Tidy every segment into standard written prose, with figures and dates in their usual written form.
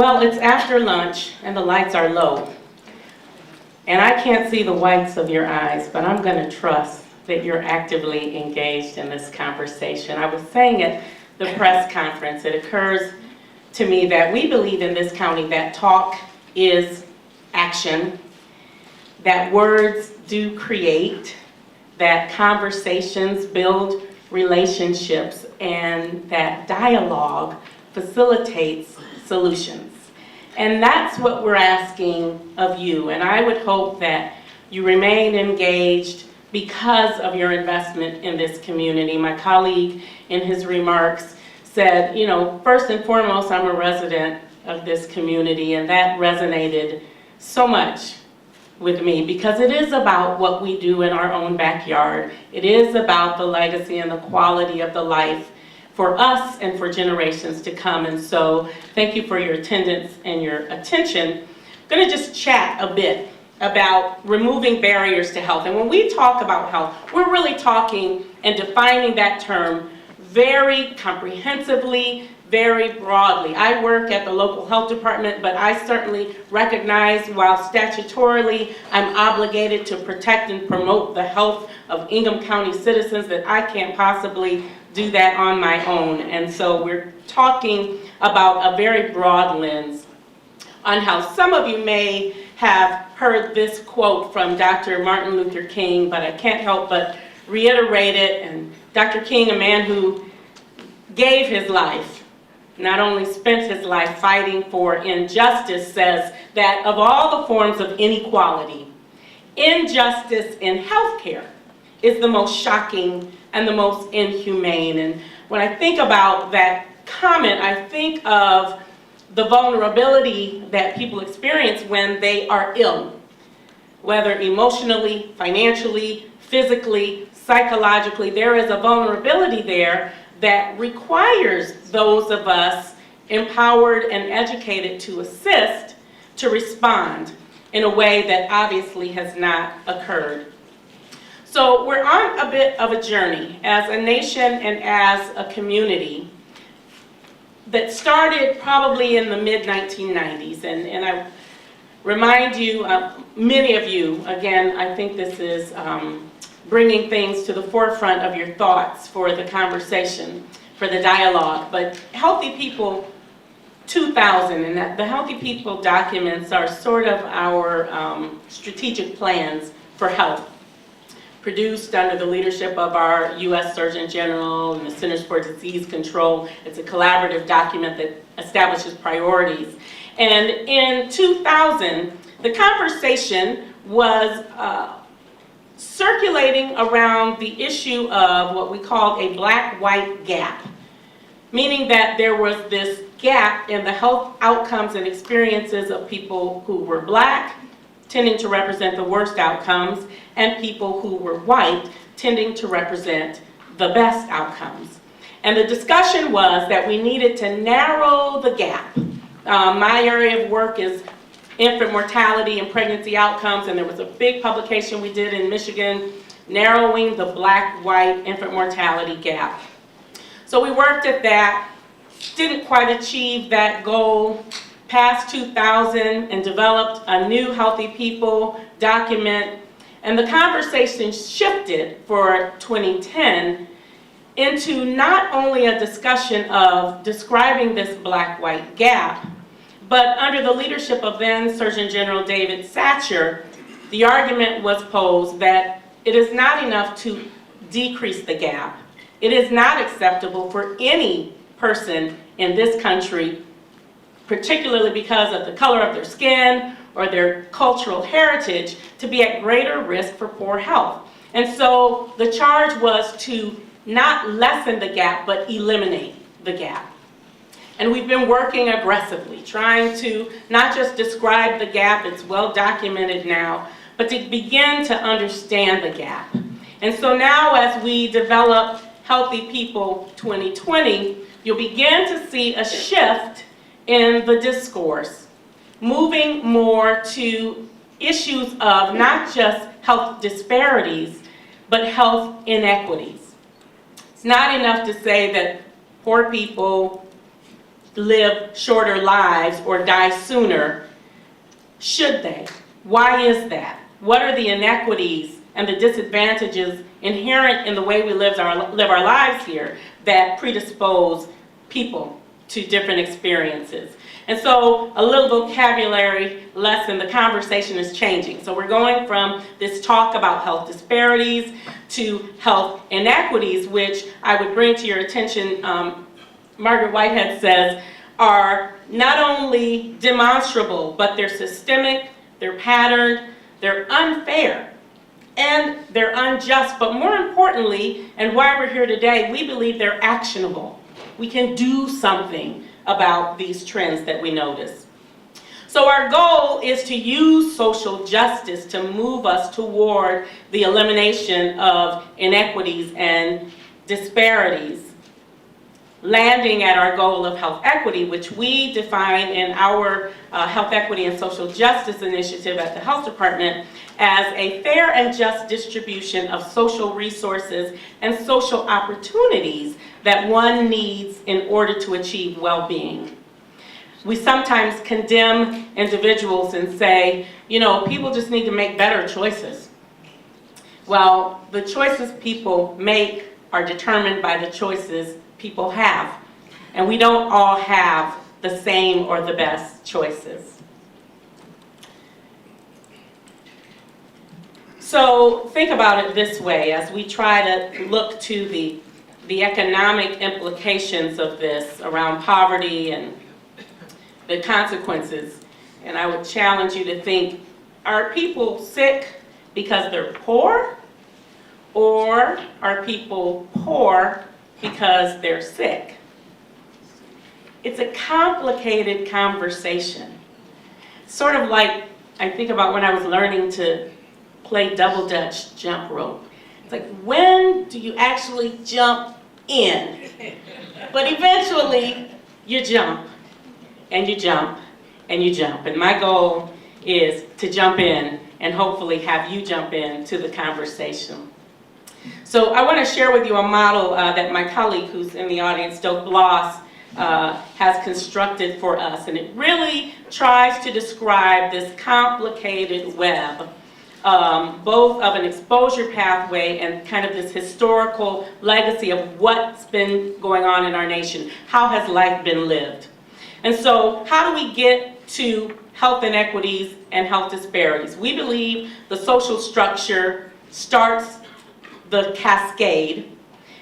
Well, it's after lunch and the lights are low. And I can't see the whites of your eyes, but I'm going to trust that you're actively engaged in this conversation. I was saying at the press conference, it occurs to me that we believe in this county that talk is action, that words do create, that conversations build relationships, and that dialogue facilitates solutions. And that's what we're asking of you. And I would hope that you remain engaged because of your investment in this community. My colleague in his remarks said, you know, first and foremost, I'm a resident of this community, and that resonated so much with me because it is about what we do in our own backyard. It is about the legacy and the quality of the life for us and for generations to come. And so thank you for your attendance and your attention. I'm going to just chat a bit about removing barriers to health. And when we talk about health, we're really talking and defining that term very comprehensively, very broadly. I work at the local health department, but I certainly recognize while statutorily I'm obligated to protect and promote the health of Ingham County citizens, that I can't possibly do that on my own. And so we're talking about a very broad lens on health. Some of you may have heard this quote from Dr. Martin Luther King, but I can't help but reiterate it. And Dr. King, a man who gave his life, not only spent his life fighting for injustice, says that of all the forms of inequality, injustice in healthcare is the most shocking and the most inhumane. And when I think about that comment, I think of the vulnerability that people experience when they are ill, whether emotionally, financially, physically, psychologically. There is a vulnerability there that requires those of us empowered and educated to assist, to respond in a way that obviously has not occurred. So we're on a bit of a journey as a nation and as a community that started probably in the mid-1990s. And I remind you, many of you, again, I think this is bringing things to the forefront of your thoughts for the conversation, for the dialogue. But Healthy People 2000, and the Healthy People documents are sort of our strategic plans for health, produced under the leadership of our U.S. Surgeon General and the Centers for Disease Control. It's a collaborative document that establishes priorities. And in 2000, the conversation was circulating around the issue of what we called a black-white gap, meaning that there was this gap in the health outcomes and experiences of people who were black, tending to represent the worst outcomes, and people who were white, tending to represent the best outcomes. And the discussion was that we needed to narrow the gap. My area of work is infant mortality and pregnancy outcomes, and there was a big publication we did in Michigan narrowing the black-white infant mortality gap. So we worked at that, didn't quite achieve that goal, past 2000, and developed a new Healthy People document. And the conversation shifted for 2010 into not only a discussion of describing this black-white gap, but under the leadership of then Surgeon General David Satcher, the argument was posed that it is not enough to decrease the gap. It is not acceptable for any person in this country, particularly because of the color of their skin or their cultural heritage, to be at greater risk for poor health. And so the charge was to not lessen the gap, but eliminate the gap. And we've been working aggressively, trying to not just describe the gap, it's well documented now, but to begin to understand the gap. And so now as we develop Healthy People 2020, you'll begin to see a shift in the discourse, moving more to issues of not just health disparities, but health inequities. It's not enough to say that poor people live shorter lives or die sooner, should they? Why is that? What are the inequities and the disadvantages inherent in the way we live our lives here that predispose people to different experiences? And so a little vocabulary lesson, the conversation is changing. So we're going from this talk about health disparities to health inequities, which I would bring to your attention, Margaret Whitehead says, are not only demonstrable, but they're systemic, they're patterned, they're unfair, and they're unjust. But more importantly, and why we're here today, we believe they're actionable. We can do something about these trends that we notice. So our goal is to use social justice to move us toward the elimination of inequities and disparities, landing at our goal of health equity, which we define in our Health Equity and Social Justice Initiative at the Health Department as a fair and just distribution of social resources and social opportunities that one needs in order to achieve well-being. We sometimes condemn individuals and say, you know, people just need to make better choices. Well, the choices people make are determined by the choices people have. And we don't all have the same or the best choices. So think about it this way as we try to look to the economic implications of this around poverty and the consequences. And I would challenge you to think, are people sick because they're poor? Or are people poor because they're sick? It's a complicated conversation. Sort of like, I think about when I was learning to play double dutch jump rope. It's like, when do you actually jump in? But eventually, you jump, and you jump, and you jump. And my goal is to jump in and hopefully have you jump in to the conversation. So I want to share with you a model that my colleague who's in the audience, Doak Bloss, has constructed for us. And it really tries to describe this complicated web, both of an exposure pathway and kind of this historical legacy of what's been going on in our nation. How has life been lived? And so how do we get to health inequities and health disparities? We believe the social structure starts the cascade,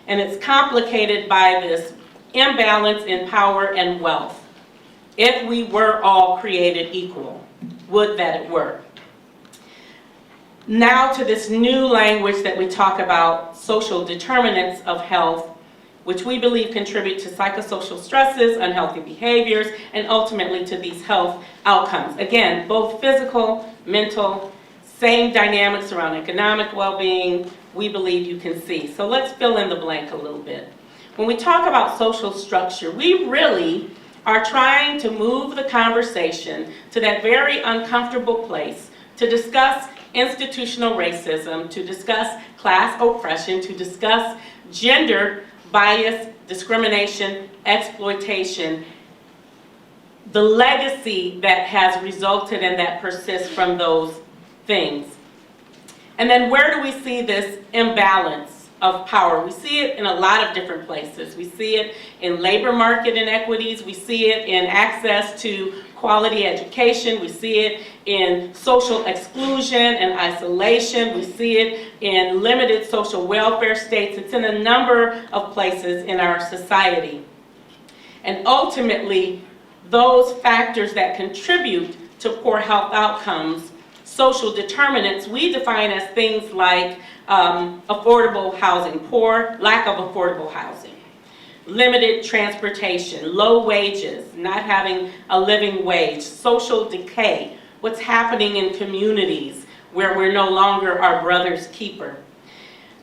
and it's complicated by this imbalance in power and wealth. If we were all created equal, would that it were. Now to this new language that we talk about, social determinants of health, which we believe contribute to psychosocial stresses, unhealthy behaviors, and ultimately to these health outcomes. Again, both physical, mental, same dynamics around economic well-being, we believe you can see. So let's fill in the blank a little bit. When we talk about social structure, we really are trying to move the conversation to that very uncomfortable place to discuss institutional racism, to discuss class oppression, to discuss gender bias, discrimination, exploitation, the legacy that has resulted and that persists from those things. And then where do we see this imbalance of power? We see it in a lot of different places. We see it in labor market inequities. We see it in access to quality education. We see it in social exclusion and isolation. We see it in limited social welfare states. It's in a number of places in our society. And ultimately, those factors that contribute to poor health outcomes, social determinants, we define as things like affordable housing, lack of affordable housing, limited transportation, low wages, not having a living wage, social decay, what's happening in communities where we're no longer our brother's keeper.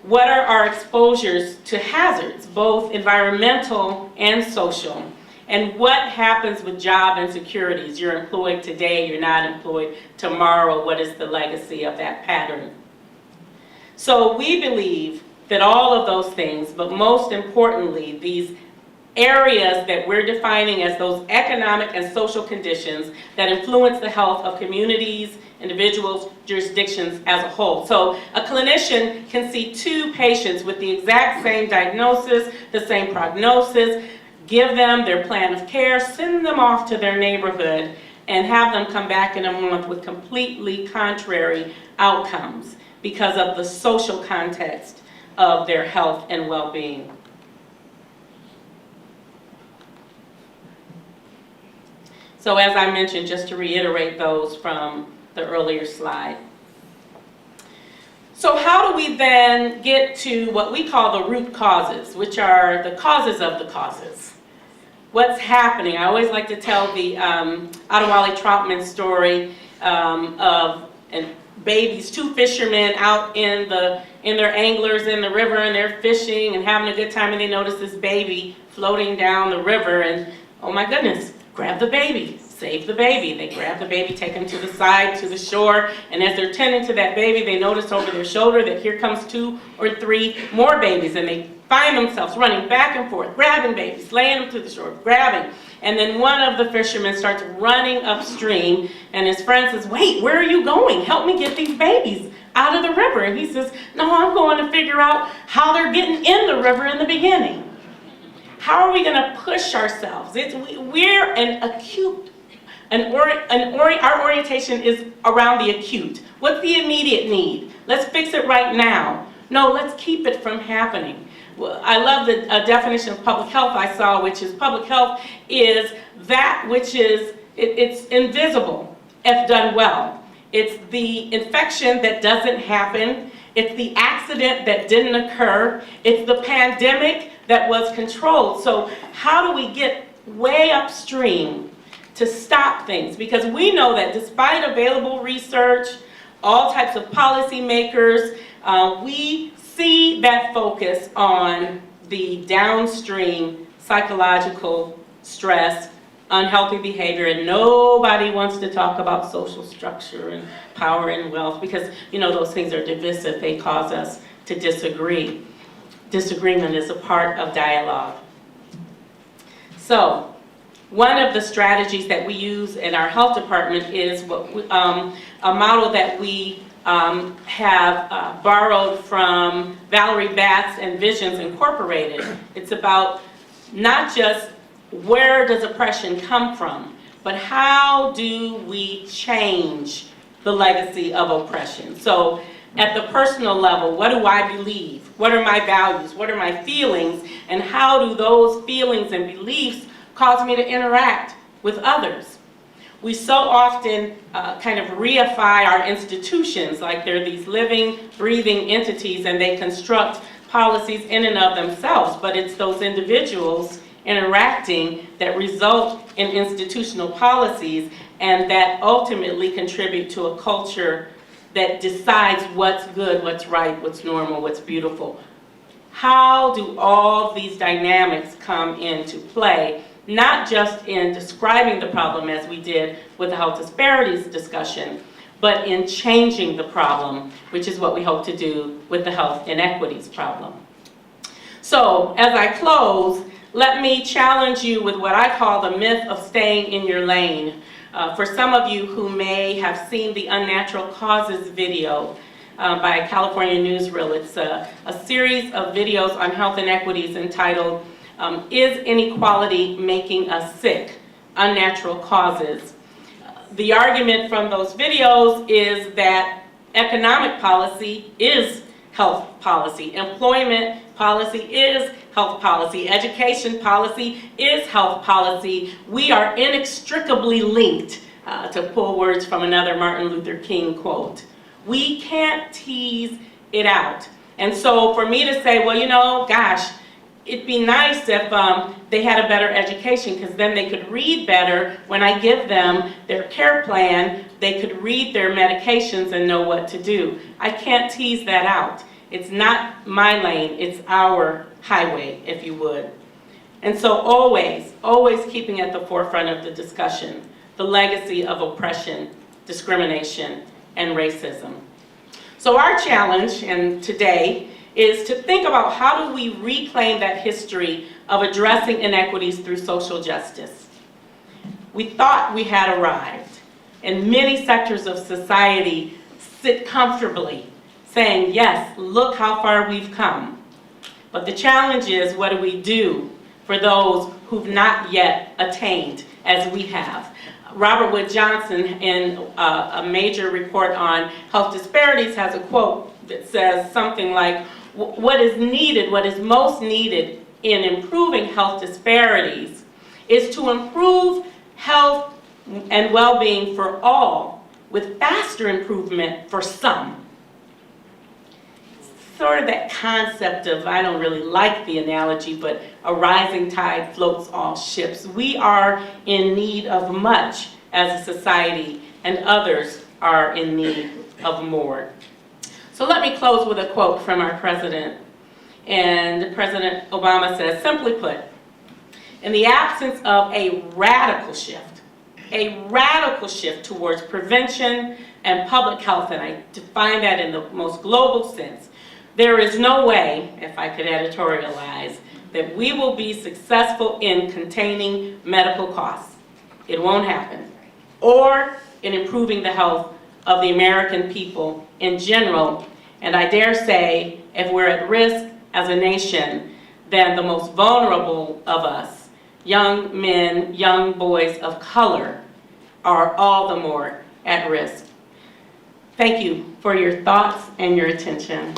What are our exposures to hazards, both environmental and social? And what happens with job insecurities? You're employed today, you're not employed tomorrow. What is the legacy of that pattern? So we believe that all of those things, but most importantly, these areas that we're defining as those economic and social conditions that influence the health of communities, individuals, jurisdictions as a whole. So a clinician can see 2 patients with the exact same diagnosis, the same prognosis, give them their plan of care, send them off to their neighborhood, and have them come back in a month with completely contrary outcomes because of the social context of their health and well-being. So as I mentioned, just to reiterate those from the earlier slide. So how do we then get to what we call the root causes, which are the causes of the causes? What's happening? I always like to tell the Adewale Troutman story of babies, 2 fishermen out in their anglers in the river, and they're fishing and having a good time, and they notice this baby floating down the river, and oh my goodness, grab the baby, save the baby. They grab the baby, take him to the side, to the shore, and as they're tending to that baby, they notice over their shoulder that here comes 2 or 3 more babies, and they find themselves running back and forth, grabbing babies, laying them to the shore, grabbing. And then one of the fishermen starts running upstream, and his friend says, wait, where are you going? Help me get these babies out of the river. And he says, no, I'm going to figure out how they're getting in the river in the beginning. How are we going to push ourselves? We're an acute, our orientation is around the acute. What's the immediate need? Let's fix it right now. No, let's keep it from happening. Well, I love the definition of public health I saw, which is public health is that which is, it's invisible if done well. It's the infection that doesn't happen. It's the accident that didn't occur. It's the pandemic that was controlled. So how do we get way upstream to stop things? Because we know that despite available research, all types of policymakers, we see that focus on the downstream psychological stress, unhealthy behavior, and nobody wants to talk about social structure and power and wealth because, you know, those things are divisive. They cause us to disagree. Disagreement is a part of dialogue. So, one of the strategies that we use in our health department is what we, a model that we have borrowed from Valerie Batts and Visions Incorporated. It's about not just where does oppression come from, but how do we change the legacy of oppression? So at the personal level, what do I believe? What are my values? What are my feelings? And how do those feelings and beliefs cause me to interact with others? We so often kind of reify our institutions like they're these living, breathing entities and they construct policies in and of themselves, but it's those individuals interacting that result in institutional policies and that ultimately contribute to a culture that decides what's good, what's right, what's normal, what's beautiful. How do all these dynamics come into play? Not just in describing the problem as we did with the health disparities discussion, but in changing the problem, which is what we hope to do with the health inequities problem. So, as I close, let me challenge you with what I call the myth of staying in your lane. For some of you who may have seen the Unnatural Causes video by California Newsreel, it's a series of videos on health inequities entitled, Is Inequality Making Us Sick? Unnatural Causes. The argument from those videos is that economic policy is health policy, employment policy is health policy, education policy is health policy. We are inextricably linked, to pull words from another Martin Luther King quote. We can't tease it out. And so for me to say, well, you know, gosh, it'd be nice if they had a better education because then they could read better. When I give them their care plan, they could read their medications and know what to do. I can't tease that out. It's not my lane, it's our highway, if you would. And so always, always keeping at the forefront of the discussion, the legacy of oppression, discrimination, and racism. So our challenge, and today, is to think about how do we reclaim that history of addressing inequities through social justice. We thought we had arrived, and many sectors of society sit comfortably saying, yes, look how far we've come. But the challenge is, what do we do for those who've not yet attained as we have? Robert Wood Johnson, in a major report on health disparities, has a quote that says something like, what is needed, what is most needed in improving health disparities is to improve health and well-being for all with faster improvement for some. Sort of that concept of, I don't really like the analogy, but a rising tide floats all ships. We are in need of much as a society, and others are in need of more. So let me close with a quote from our president. And President Obama says, simply put, in the absence of a radical shift towards prevention and public health, and I define that in the most global sense, there is no way, if I could editorialize, that we will be successful in containing medical costs. It won't happen. Or in improving the health of the American people in general. And I dare say, if we're at risk as a nation, then the most vulnerable of us, young men, young boys of color, are all the more at risk. Thank you for your thoughts and your attention.